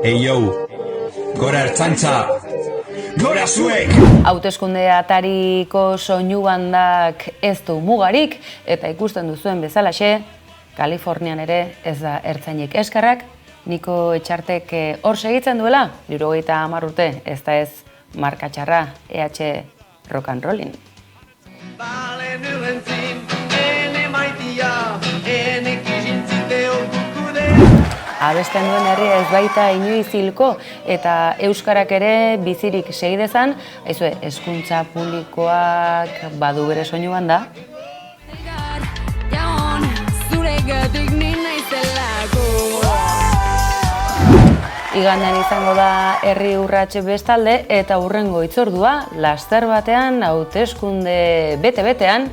Eio, gora ertzantza, gora zuek! Hauteskunde atariko soinu bandak ez du mugarik, eta ikusten duzuen bezalaxe, Kalifornian ere ez da ertzainik eskerrak, Niko Etxartek hor segitzen duela, 70 urte, ez da ez marka txarra, EH rock and rollin. Abesten duen herria ez baita inoiz hilko eta euskarak ere bizirik segi dezan, aizue, hezkuntza publikoak badu bere soinu banda. Igandean izango da herri urrats bestalde eta hurrengo hitzordua laster batean hauteskunde bete-betean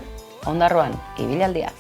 Ondarroan ibilaldia.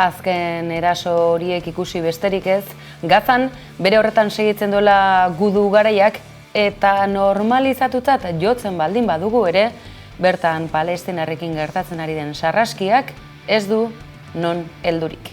Azken eraso horiek ikusi besterik ez, Gazan bere horretan segitzen duela gudu garaiak eta normalizatutzat jotzen baldin badugu ere, bertan Palestinarrekin gertatzen ari den sarraskiak ez du non heldurik.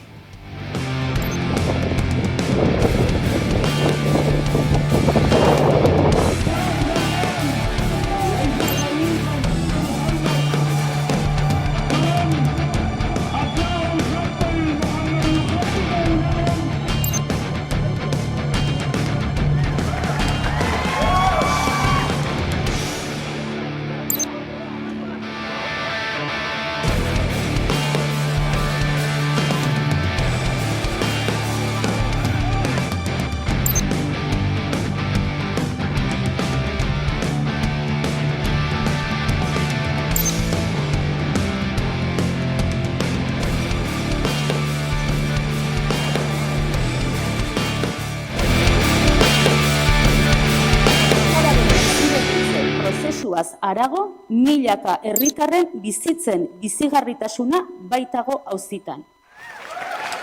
Arago, milaka herritarren bizitzen bizigarritasuna baitago auzitan.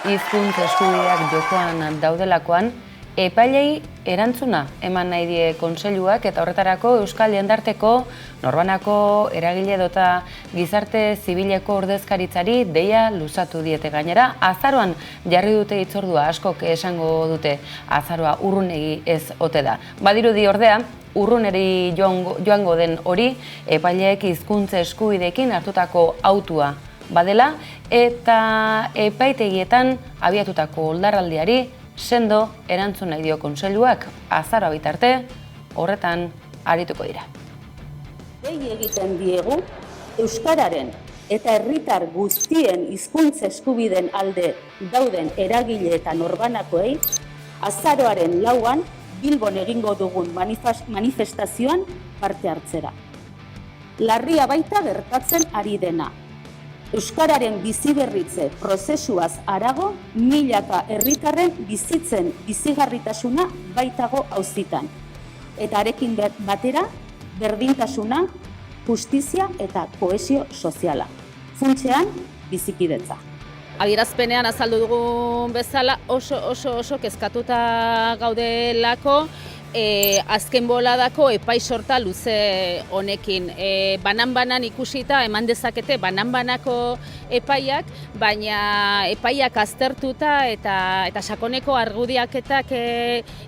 Hizkuntza eskubideak jokoan daudelakoan, epailei erantzuna eman nahi die kontseiluak eta horretarako Euskal Jendarteko, Norbanako eragile edota gizarte zibileko ordezkaritzari deia luzatu diete gainera. Azaroan jarri dute hitzordua, askok esango dute azaroa urrunegi ez ote da. Badirudi ordea, urruneri joango den hori epaileek hizkuntza eskubideekin hartutako hautua badela eta epaitegietan abiatutako oldarraldiari sendo erantzun nahi dio kontseiluak azaroa bitarte horretan arituko dira. Dei egiten diegu euskararen eta herritar guztien hizkuntza eskubideen alde dauden eragile eta norbanakoei azaroaren 4an Bilbon egingo dugun manifestazioan parte hartzera. Larria baita gertatzen ari dena. Euskararen biziberritze prozesuaz harago, milaka herritarren bizitzen bizigarritasuna baitago auzitan. Eta arekin batera, berdintasuna, justizia eta kohesio soziala. Funtsean, bizikidetza. Adierazpenean azaldu dugun bezala oso kezkatuta gaudelako azken boladako epai sorta luze honekin. Banan-banan ikusita eman dezakete banan-banako epaiak, baina epaiak aztertuta eta sakoneko argudiaketak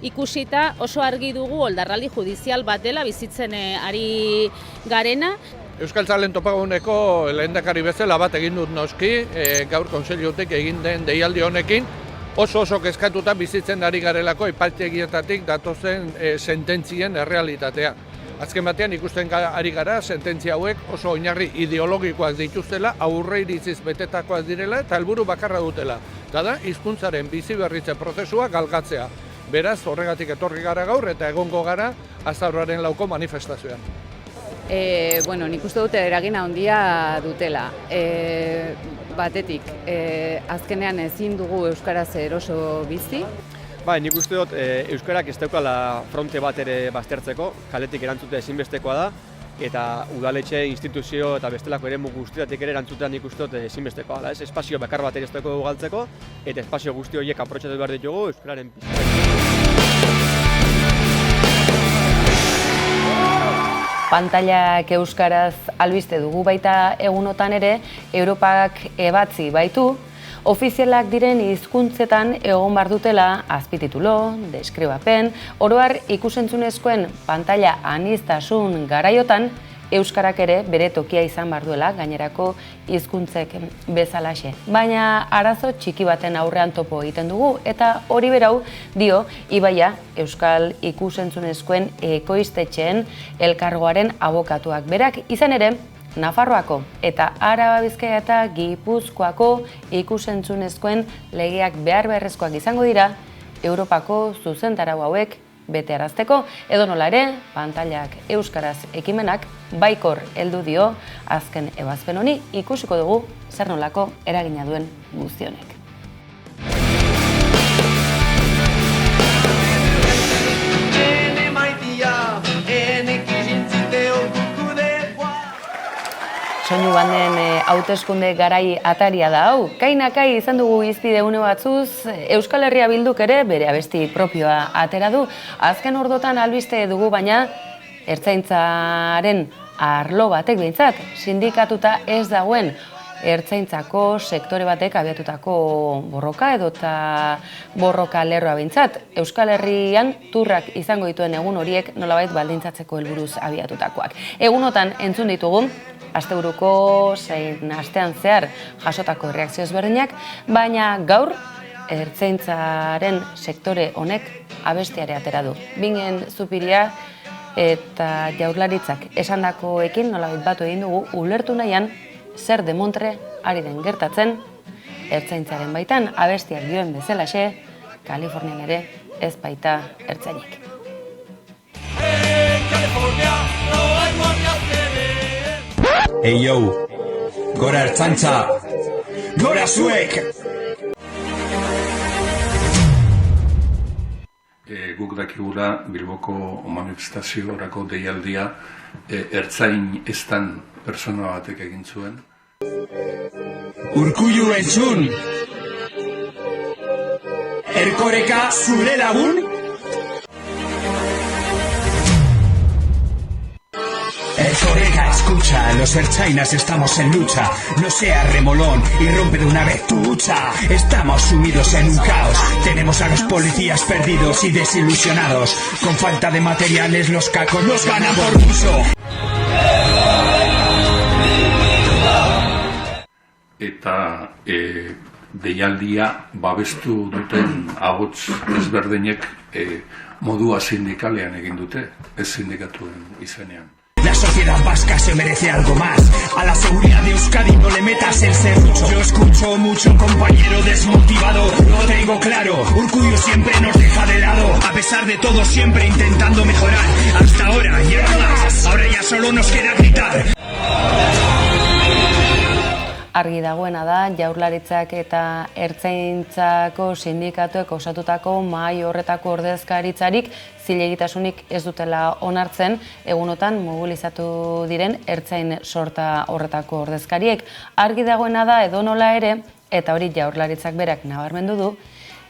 ikusita oso argi dugu oldarraldi judizial bat dela bizitzen ari garena. Euskaltzalen topaguneko lehendakari bezala bat egin dut noski, gaur kontseilutik egin den deialdi honekin, oso kezkatuta bizitzen ari garelako epaitegietatik datozen sententzien errealitatea. Azken batean ikusten ari gara sententzia hauek oso oinarri ideologikoak dituztela, aurre iritziz betetakoak direla eta helburu bakarra dutela. Eta da, hizkuntzaren bizi berritze prozesua galgatzea. Beraz, horregatik etorri gara gaur eta egongo gara azaroaren 4ko manifestazioan. Nik uste dute eragina handia dutela. Batetik, azkenean ezin dugu euskaraz eroso bizi. Nik uste dut euskarak ez daukala fronte bat ere baztertzeko, kaletik erantzute ezinbestekoa da, eta udaletxe, instituzio eta bestelako eremu guztietatik ere erantzutean nik uste dut ezinbestekoa da. Espazio bakar bat ere ez daukako galtzeko, eta espazio guzti horiek aprotxatu behar ditugu euskararen Pantailak euskaraz albiste dugu baita egunotan ere, Europak ebatzi baitu, ofizialak diren hizkuntzetan egon bar dutela azpititulo, deskribapen, oro har ikusentzunezkoen pantaila aniztasun garaiotan, euskarak ere bere tokia izan bar duela gainerako hizkuntzek bezalaxe. Baina arazo txiki baten aurrean topo egiten dugu eta hori berau dio Ibaia euskal ikusentzunezkoen ekoiztetxeen elkargoaren abokatuak. Berak izan ere Nafarroako eta Araba, Bizkaia eta Gipuzkoako ikusentzunezkoen legeak behar beharrezkoak izango dira Europako zuzentarau hauek betearazteko, edonola ere, pantailak euskaraz ekimenak baikor heldu dio azken ebazpen honi, ikusiko dugu zer nolako eragina duen guztionek. Soinu banden hauteskunde garai ataria da hau. Kainakai izan dugu izpide une batzuz, Euskal Herria Bilduk ere bere abesti propioa atera du. Azken ordotan albiste dugu, baina ertzaintzaren arlo batek behintzat, sindikatuta ez dagoen ertzaintzako sektore batek abiatutako borroka edota borroka lerroa behintzat. Euskal Herrian turrak izango dituen egun horiek nolabait baldintzatzeko helburuz abiatutakoak. Egunotan entzun ditugu, asteburuko zein astean zehar jasotako erreakzio ezberdinak, baina gaur ertzaintzaren sektore honek abestiare atera du. Bingen Zupiria eta Jaurlaritzak esandakoekin nolabait batu egin dugu ulertu nahian zer demontre ari den gertatzen ertzaintzaren baitan abestiak dioen bezalaxe, Kalifornian ere ez baita ertzainik. Hey yo, gora ertzantza, gora zuek! Guk dakigula Bilboko manifestaziorako deialdia ertzain estan persona batek egin zuen. Urkullu entzun! Erkoreka zure lagun? Erkoreka, escucha, los ertzainas estamos en lucha. No seas remolón y rompe de una vez tu hucha. Estamos sumidos en un caos. Tenemos a los policías perdidos y desilusionados. Con falta de materiales los cacos nos ganan por mucho. Eta deialdia babestu duten ahots ezberdinek modua sindikalean egin dute, ez sindikatuen izenean. La sociedad vasca se merece algo más. A la seguridad de Euskadi no le metas el serrucho. Yo escucho mucho compañero desmotivado. Lo tengo claro, Urkullu siempre nos deja de lado. A pesar de todo siempre intentando mejorar. Hasta ahora y más. Ahora ya solo nos queda gritar. Argi dagoena da, Jaurlaritzak eta Ertzaintzako sindikatuek osatutako mahai horretako ordezkaritzarik zilegitasunik ez dutela onartzen, egunotan mobilizatu diren ertzain sorta horretako ordezkariek. Argi dagoena da, edonola ere, eta hori Jaurlaritzak berak nabarmendu du,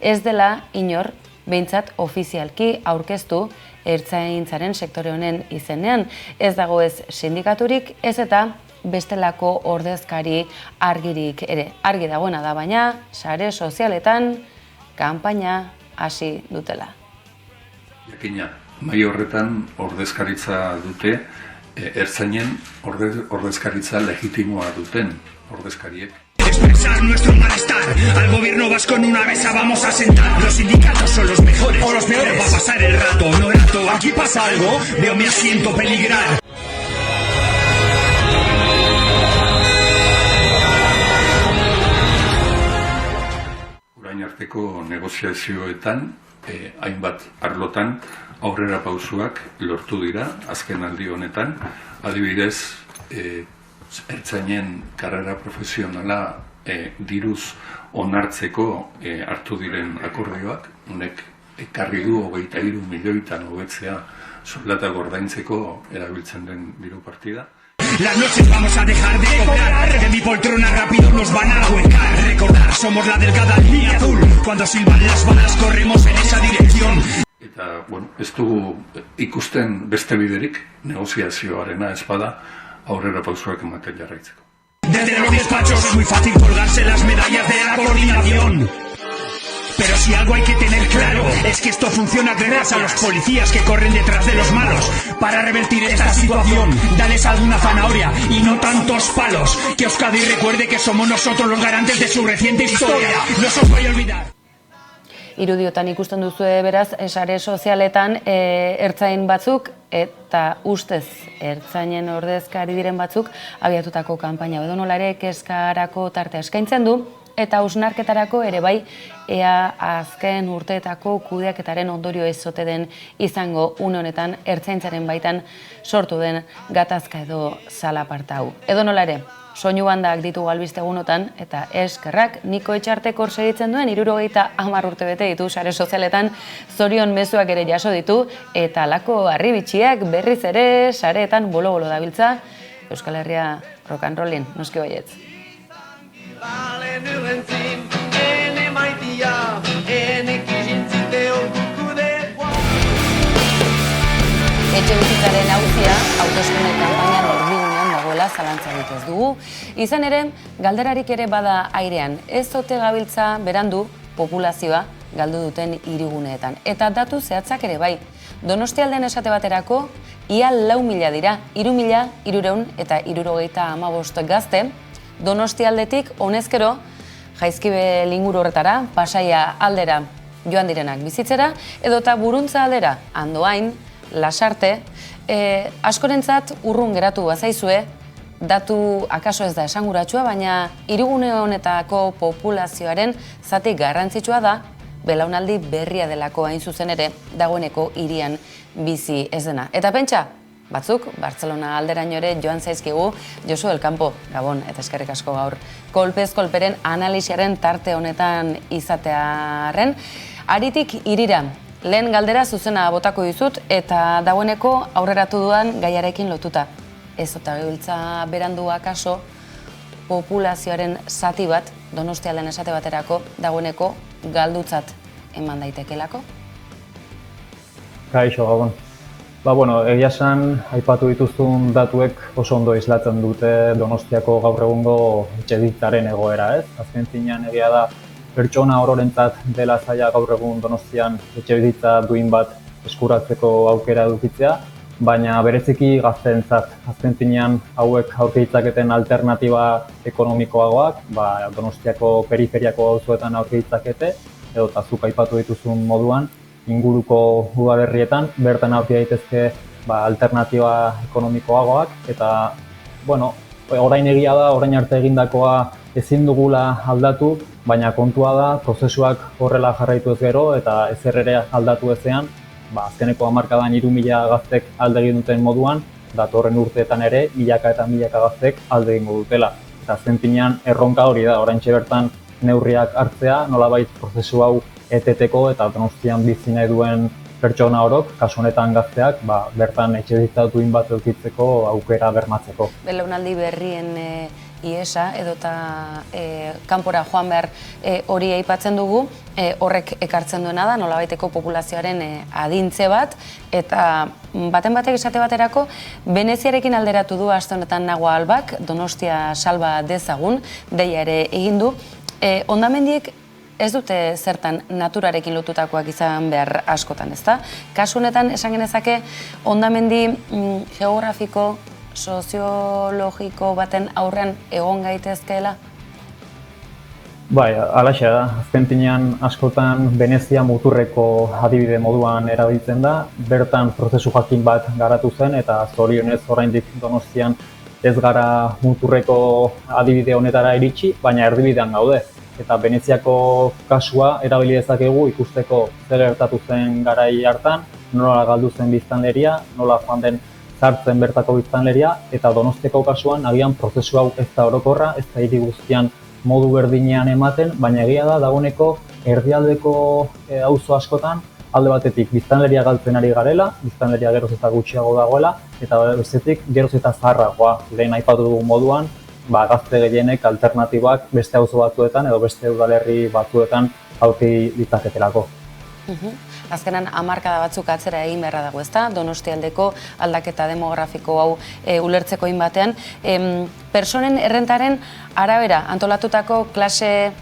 ez dela inor behintzat ofizialki aurkeztu ertzaintzaren sektore honen izenean. Ez dago ez sindikaturik, ez eta bestelako ordezkari argirik ere. Argi dagoena da, baina sare sozialetan kanpaina hasi dutela. Jakina, mahai horretan ordezkaritza dute, ertzainen ordezkaritza legitimoa duten ordezkariek. expresar nuestro malestar. Al gobierno vasco en una mesa vamos a sentar. Los sindicatos son los mejores o los peores. Va a pasar el rato, no rato. Aquí pasa algo, veo mi asiento peligrar. Orain arteko negoziazioetan, hainbat arlotan, aurrera pausuak lortu dira, azken aldi honetan. Adibidez, ertzainen karrera profesionala diruz onartzeko hartu diren akordioak, honek ekarri du 23 milioitan hobetzea soldata gordaintzeko erabiltzen den diru partida. Las noches vamos a dejar de cobrar, de mi poltrona rápido nos van a huecar. Recordar, somos la delgada línea azul, cuando silban las balas corremos en esa dirección. Eta, bueno, ez dugu ikusten beste biderik, negoziazioarena ez bada, aurrera pausuak ematen jarraitzeko. Desde los despachos es muy fácil colgarse las medallas de la coordinación. Pero si algo hay que tener claro es que esto funciona gracias a los policías que corren detrás de los malos. Para revertir esta situación, dales alguna zanahoria y no tantos palos. Que Euskadi recuerde que somos nosotros los garantes de su reciente historia. No os voy a olvidar. Irudiotan ikusten duzue beraz, sare sozialetan ertzain batzuk eta ustez ertzainen ordezkari diren batzuk abiatutako kanpaina edo nola ere kezkarako tartea eskaintzen du eta hausnarketarako ere bai ea azken urteetako kudeaketaren ondorio ez ote den izango une honetan ertzaintzaren baitan sortu den gatazka edo zalaparta hau. Edo nola ere, soinu bandak ditugu albiste egunotan, eta eskerrak Niko Etxartek hor segitzen duen 70 urte bete ditu sare sozialetan, zorion mezuak ere jaso ditu, eta halako harribitxiak berriz ere sareetan bolo-bolo dabiltza, Euskal Herria rock and rollin, noski baietz. Etxebizitzaren auzia, hauteskunde kanpainan erdigunean dagoela zalantzarik ez dugu. Izan ere, galderarik ere bada airean, ez ote gabiltza berandu populazioa galdu duten hiriguneetan. Eta datu zehatzak ere bai. Donostialdean esate baterako, ia 4.000 dira, 3.375 gazte, Donostialdetik honezkero, Jaizkibe inguru horretara, Pasaia aldera joan direnak bizitzera, edota Buruntza aldera, Andoain, Lasarte, askorentzat urrun geratu bazaizue, datu akaso ez da esanguratsua, baina hirigune honetako populazioaren zati garrantzitsua da, belaunaldi berria delako hain zuzen ere, dagoeneko hirian bizi ez dena. Eta pentsa, batzuk, Bartzelona alderaino ere joan zaizkigu, Josu del Campo, Gabon, eta eskerrik asko gaur, kolpez kolperen analisiaren tarte honetan izatearen, haritik hirira, lehen galdera zuzena botako dizut eta dagoeneko aurreratu dudan gaiarekin lotuta. Ez ota gebiltza berandu akaso populazioaren zati bat, Donostialdean esate baterako, dagoeneko galdutzat eman daitekelako? Kaixo, Gabon. Egia esan, aipatu dituzun datuek oso ondo islatzen dute Donostiako gaur egungo etxebizitzaren egoera, ez? Azken finean egia da, pertsona ororentzat dela zaila gaur egun Donostian etxebizitza duin bat eskuratzeko aukera edukitzea, baina bereziki gazteentzat. Azken finean hauek aurki ditzaketen alternatiba ekonomikoagoak, Donostiako periferiako auzoetan aurki ditzakete, edo zuk aipatu dituzun moduan, inguruko udalerrietan, bertan aurki daitezke alternatiba ekonomikoagoak, eta orain egia da, orain arte egindakoa ezin dugula aldatu, baina kontua da, prozesuak horrela jarraitu ez gero, eta ezer ere aldatu ezean, azkeneko hamarkadan 3.000 gaztek alde egin duten moduan, datorren urteetan ere, milaka eta milaka gaztek alde egingo dutela. Eta azken finean erronka hori da, oraintxe bertan neurriak hartzea, nolabait prozesu hau eteteko eta Donostian bizi nahi duen pertsona orok, kasu honetan gazteak, bertan etxebizitza duin bat edukitzeko aukera bermatzeko. Belaunaldi berrien iesa edota kanpora joan behar hori aipatzen dugu, horrek ekartzen duena da, nolabaiteko populazioaren adintze bat, eta baten batek esate baterako, Veneziarekin alderatu du aste honetan Nago Albak, Donostia salba dezagun, deia ere egin du. Hondamendiek ez dute zertan naturarekin lotutakoak izan behar askotan, ezta? Kasu honetan esan genezake hondamendi geografiko, soziologiko baten aurrean egon gaitezkeela? Bai, alaxe da. Azken finean askotan Venezia muturreko adibide moduan erabiltzen da. Bertan prozesu jakin bat garatu zen eta zorionez oraindik Donostian ez gara muturreko adibide honetara iritsi, baina erdibidean gaude. Eta Veneziako kasua erabili dezakegu ikusteko zer gertatu zen garai hartan, nola galdu zen biztanleria, nola joan den sartzen bertako biztanleria, eta Donostiako kasuan agian prozesu hau ez da orokorra, ez da hiri guztian modu berdinean ematen, baina egia da dagoeneko erdialdeko auzo askotan alde batetik biztanleria galtzen ari garela, biztanleria geroz eta gutxiago dagoela, eta bestetik geroz eta zaharragoa. Lehen aipatu dugun moduan, gazte gehienek alternatibak beste auzo batzuetan edo beste udalerri batzuetan aurki ditzaketelako. Azkenan hamarkada batzuk atzera egin beharra dago, ezta? Donostialdeko aldaketa demografiko hau ulertzeko batean. Personen errentaren arabera antolatutako klase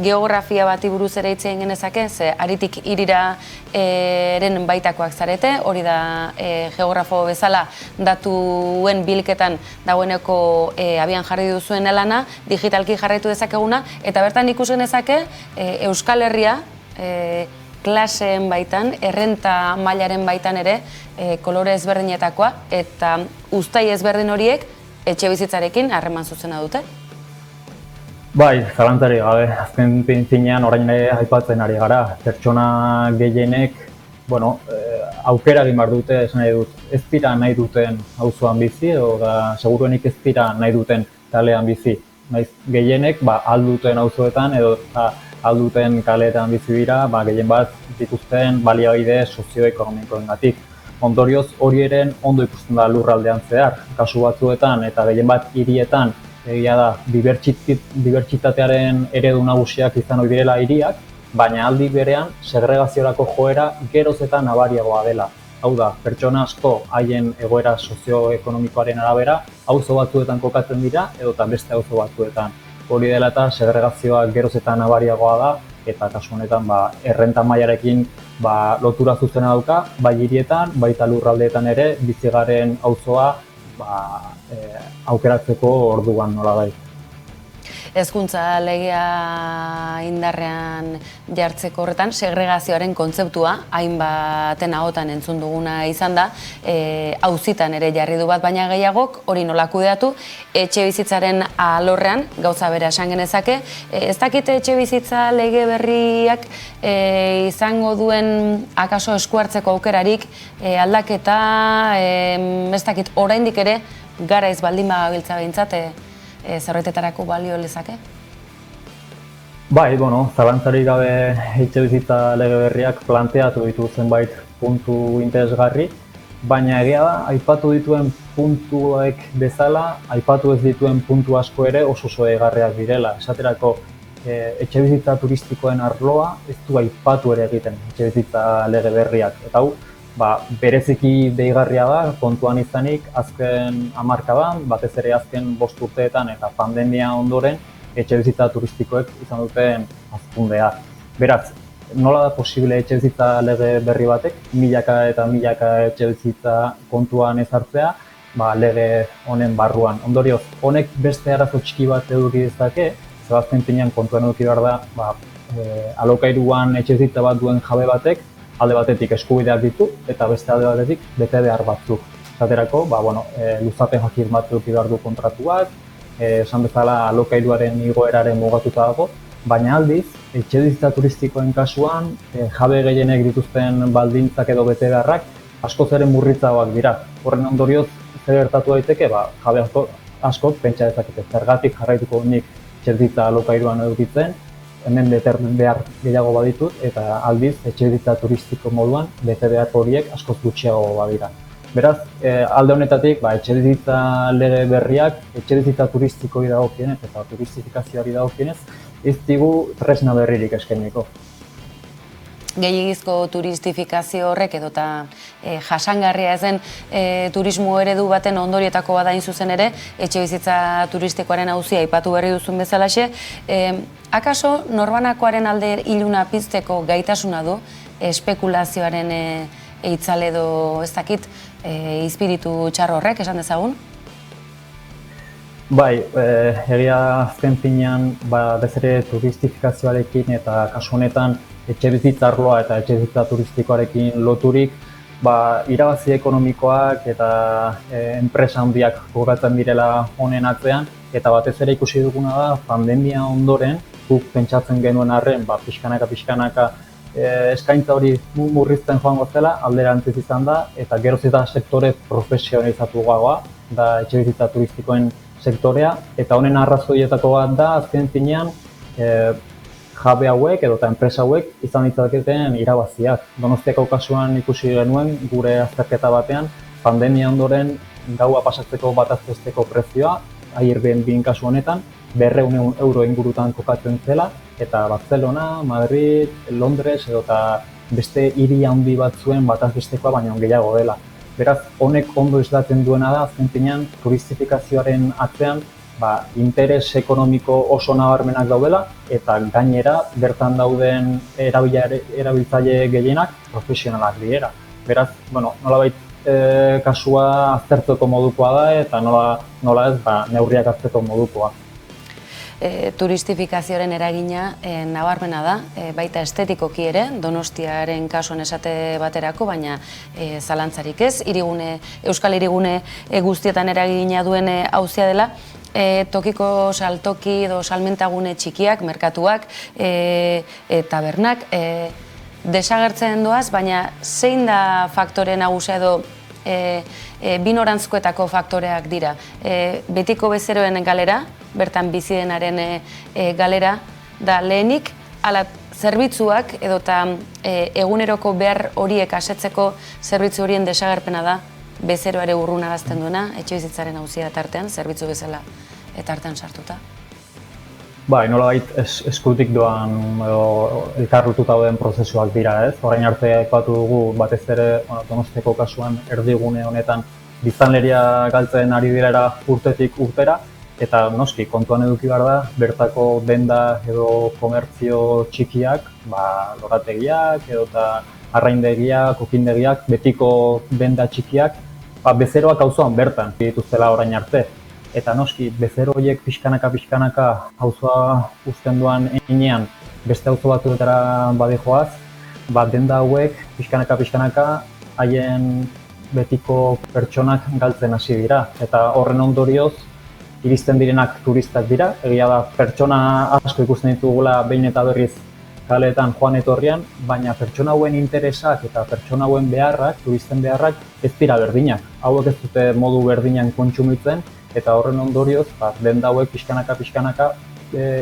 geografia bati buruz ere hitz egin genezake, ze haritik hirira eren baitakoak zarete, hori da geografo bezala datuen bilketan dagoeneko abian jarri duzuen lana, digitalki jarraitu dezakeguna, eta bertan ikus genezake Euskal Herria klaseen baitan, errenta mailaren baitan ere kolore ezberdinetakoa, eta uztai ezberdin horiek etxe bizitzarekin harreman zuzena dute. Bai, zalantzarik gabe, azken finean orain ere aipatzen ari gara. Pertsona gehienek, aukera egin behar dute, esan nahi dut, ez dira nahi duten auzoan bizi, edo seguruenik ez dira nahi duten kalean bizi. Gehienek, alduten auzoetan edo alduten kaleetan bizi dira, gehien bat dituzten baliabide sozioekonomikoengatik. Ondorioz hori eren ondo ikusten da lurraldean zehar. Kasu batzuetan eta gehien bat hirietan egia da, dibertsitatearen eredu nagusiak izan ohi direla hiriak, baina aldi berean segregaziorako joera geroz eta nabariagoa dela. Hau da, pertsona asko haien egoera sozioekonomikoaren arabera auzo batzuetan kokatzen dira edota beste auzo batzuetan. Hori dela eta segregazioa geroz eta nabariagoa da, eta kasu honetan errenta mailarekin lotura zuzena dauka, bai hirietan, baita lurraldeetan ere bizigaren auzoa aukeratzeko orduan nolabait. Hezkuntza legea indarrean jartzeko horretan, segregazioaren kontzeptua hainbaten ahotan entzun duguna izan da, auzitan ere jarri du bat, baina gehiagok hori nola kudeatu, etxe bizitzaren alorrean, gauza bera esan genezake, ez dakite etxe bizitza lege berriak izango duen akaso eskuartzeko aukerarik, aldaketa, ez dakit oraindik ere, garaiz baldin bagabiltza behintzat, zerretetarako balio lezake? Bai, zalantzarik gabe etxe bizitza lege berriak planteatu ditu zenbait puntu interesgarri, baina egia da, aipatu dituen puntuek bezala, aipatu ez dituen puntu asko ere oso egarriak direla. Esaterako, etxe bizitza turistikoen arloa ez du aipatu ere egiten etxe bizitza lege berriak. Eta hau, bereziki deigarria da, kontuan izanik, azken hamarkadan, batez ere azken 5 urteetan eta pandemia ondoren, etxe bizitza turistikoek izan duten hazkundea. Beraz, nola da posible etxe bizitza lege berri batek, milaka eta milaka etxe bizitza kontuan ezartzea, lege honen barruan. Ondorioz, honek beste arazo txiki bat eduki dezake, azken finean kontuan eduki behar da, alokairuan etxe bizitza bat duen jabe batek, alde batetik eskubideak ditu eta beste alde batetik bete behar batzuk. Esaterako, luzapen jakin bat eduki behar du kontratuak, esan bezala alokairuaren igoeraren mugatuta dago, baina aldiz, etxe bizitza turistikoen kasuan, jabe gehienek dituzten baldintzak edo bete beharrak askoz ere murritzagoak dira. Horren ondorioz, zer gertatu daiteke, jabe askok pentsa dezakete zergatik jarraituko nik etxe bizitza alokairuan edukitzen, hemen bete behar gehiago baditut, eta aldiz, etxe bizitza turistiko moduan, bete behar horiek askoz gutxiago badira. Beraz, alde honetatik, etxe bizitza lege berriak, etxe bizitza turistikoi dagokienez eta turistifikazioari dagokienez, ez digu tresna berririk eskainiko. Gehiegizko turistifikazio horrek edota jasangarria ezen turismo eredu baten ondorietako bada zuzen ere, etxe bizitza turistikoaren auzia aipatu berri duzun bezalaxe, akaso norbanakoaren alde iluna pizteko gaitasuna du espekulazioaren eitzale edo, ez dakit, izpiritu txarro horrek, esan dezagun? Bai, egia azken finean, bezere turistifikazioarekin eta kasu honetan etxebizitza arloa eta etxebizitza turistikoarekin loturik, irabazi ekonomikoak eta enpresa handiak kokatzen direla honen atzean, eta batez ere ikusi duguna da pandemia ondoren, guk pentsatzen genuen arren, pixkanaka eskaintza hori murrizten joango zela, alderantziz izan da, eta geroz eta sektore profesionalizatu gagoa, da etxebizitza turistikoen sektorea, eta honen arrazoietako bat da, azken finean, jabe hauek edo eta enpresa hauek izan ditzaketen irabaziak. Donostiako kasuan ikusi genuen, gure azterketa batean, pandemia ondoren gaua pasatzeko bataz besteko prezioa, Airbnb kasu honetan, 200 euro ingurutan kokatzen zela, eta Barcelona, Madrid, Londres edo eta beste hiri handi batzuen bataz bestekoa baino gehiago dela. Beraz, honek ondo islatzen duena da, azken finean, turistifikazioaren atzean, interes ekonomiko oso nabarmenak daudela, eta gainera, bertan dauden erabiltzaile gehienak profesionalak direla. Beraz, nolabait kasua aztertzeko modukoa da, eta nola ez, neurriak hartzeko modukoa. Turistifikazioaren eragina nabarmena da, baita estetikoki ere, Donostiaren kasuan esate baterako, baina zalantzarik ez, Euskal Hirigune guztietan eragina duen auzia dela, tokiko saltoki edo salmentagune txikiak, merkatuak, tabernak, desagertzen doaz, baina zein da faktore nagusia edo bi norantzkoetako faktoreak dira. Betiko bezeroen galera, bertan bizi denaren galera, da lehenik, ala zerbitzuak edo eta eguneroko behar horiek asetzeko zerbitzu horien desagerpena da, bezeroare urrunarazten duena, etxebizitzaren auzia tartean, zerbitzu bezala tartean sartuta. Nolabait eskutik doan elkarrututa dauden prozesuak dira, ez? Orain arte aipatu dugu batez ere Donostiako kasuan erdigune honetan biztanleria galtzen ari direla urtetik urtera, eta noski kontuan eduki behar da, bertako denda edo komertzio txikiak, lorategiak edo eta arraindegiak, okindegiak, betiko denda txikiak, bezeroak auzoan bertan dituztela orain arte. Eta noski, bezero horiek pixkanaka auzoa uzten duan heinean beste auzo batzuetara badijoaz, denda hauek pixkanaka haien betiko pertsonak galtzen hasi dira. Eta horren ondorioz, iristen direnak turistak dira, egia da pertsona asko ikusten ditugula behin eta berriz kaleetan joan etorrian, baina pertsona hauen interesak eta pertsona hauen beharrak, turisten beharrak, ez dira berdinak. Hauek ez dute modu berdinan kontsumitzen, eta horren ondorioz, denda hauek pixkanaka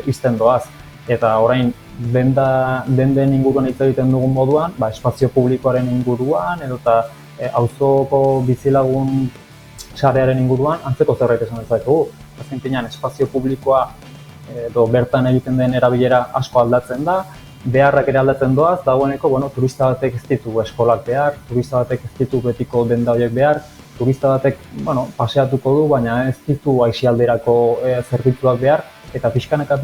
izten doaz. Eta orain, denden inguruan hitz egiten dugun moduan, espazio publikoaren inguruan, edo eta auzoko bizilagun sarearen inguruan, antzeko zerbait esan dezakegu. Azken finean, espazio publikoa edo bertan egiten den erabilera asko aldatzen da, beharrak ere aldatzen doaz, dagoeneko, turista batek ez ditu eskolak behar, turista batek ez ditu betiko denda horiek behar, turista batek, paseatuko du, baina ez ditu aisialderako zerbitzuak behar, eta pixkanaka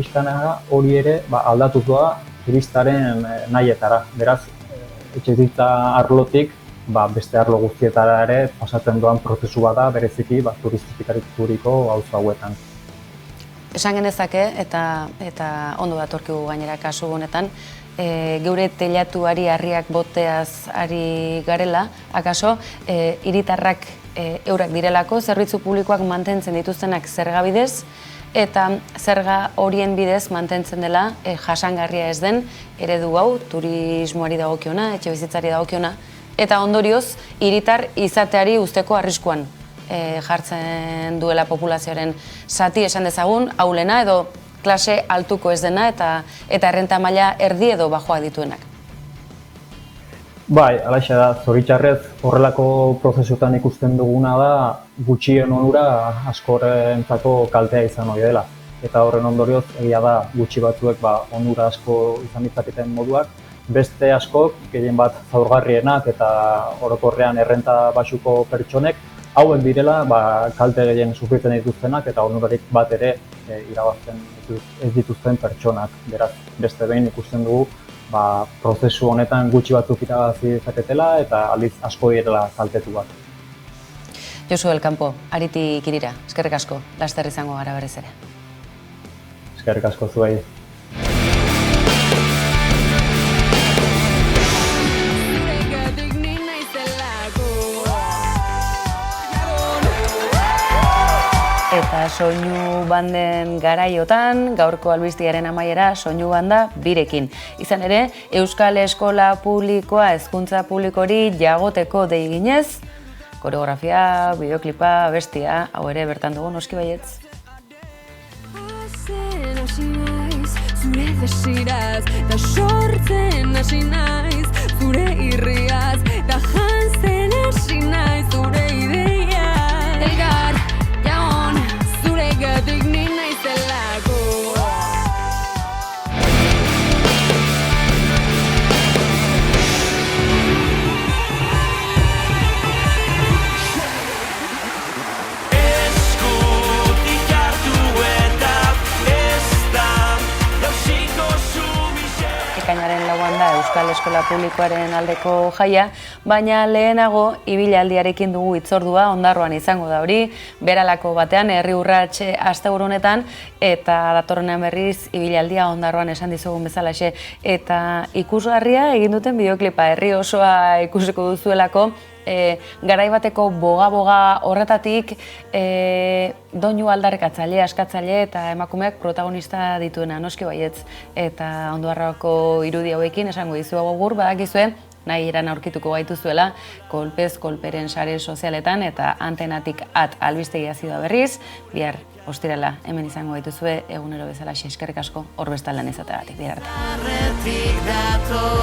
hori ere aldatuz doa turistaren nahietara. Beraz, etxebizitza arlotik, beste arlo guztietara ere pasatzen doan prozesu bada bereziki turistifikaturiko auzo hauetan. Esan genezake, eta ondo datorkigu gainera kasu honetan, geure teilatuari harriak boteaz ari garela, akaso, hiritarrak eurak direlako, zerbitzu publikoak mantentzen dituztenak zerga bidez, eta zerga horien bidez mantentzen dela jasangarria ez den eredu hau, turismoari dagokiona, etxebizitzari dagokiona, eta ondorioz, hiritar izateari usteko arriskuan jartzen duela populazioaren zati esan dezagun, ahulena edo klase altuko ez dena eta errenta maila erdi edo bajoa dituenak. Alaxe da, zoritxarrez horrelako prozesuetan ikusten duguna da gutxien onura askorentzako kaltea izan hori dela. Eta horren ondorioz, egia da gutxi batzuek onura asko izan ditzaketen moduak, beste askok, gehien bat zaurgarrienak eta orokorrean errenta baxuko pertsonek, hauek direla kalte gehien sufritzen dituztenak eta onurarik bat ere irabazten ez dituzten pertsonak. Beraz, beste behin ikusten dugu prozesu honetan gutxi batzuk irabazi dezaketela eta aldiz asko direla kaltetuak. Josu del Campo, Aritik Irira, eskerrik asko, laster izango gara berriz ere. Eskerrik asko zuei. Eta soinu banden garaiotan, gaurko albistegiaren amaiera soinu banda birekin. Izan ere, Euskal Eskola Publikoa hezkuntza publikori jagoteko dei ginez, koreografia, bideoklipa, bestia, hau ere bertan dugu noski baietz. Zure desiraz, da sortzen hasi naiz, zure irriaz, da jantzen hasi naiz, zure ideia. Elgar, jaon, zure gatik ni naizelako. Ekainaren lauan da Euskal Eskola Publikoaren aldeko jaia, baina lehenago ibilaldiarekin dugu hitzordua, Ondarroan izango da hori, beralako batean herri urrats asteburu honetan, eta datorrenean berriz ibilaldia Ondarroan esan dizugun bezalaxe, eta ikusgarria egin duten bideoklipa herri osoa ikusiko duzuelako, garai bateko boga-boga horretatik doinu aldarrikatzaile, askatzaile eta emakumeak protagonista dituena, noski baietz. Eta Ondarroako irudi hauekin esango dizuegu gur, badakizue, nahi eran aurkituko gaituzuela, kolpez kolperen sare sozialetan eta Antenatik albistegia zida berriz, bihar ostirala hemen izango gaituzue egunero bezala eskerrik asko hor bestaldean izateagatik, bihar arte.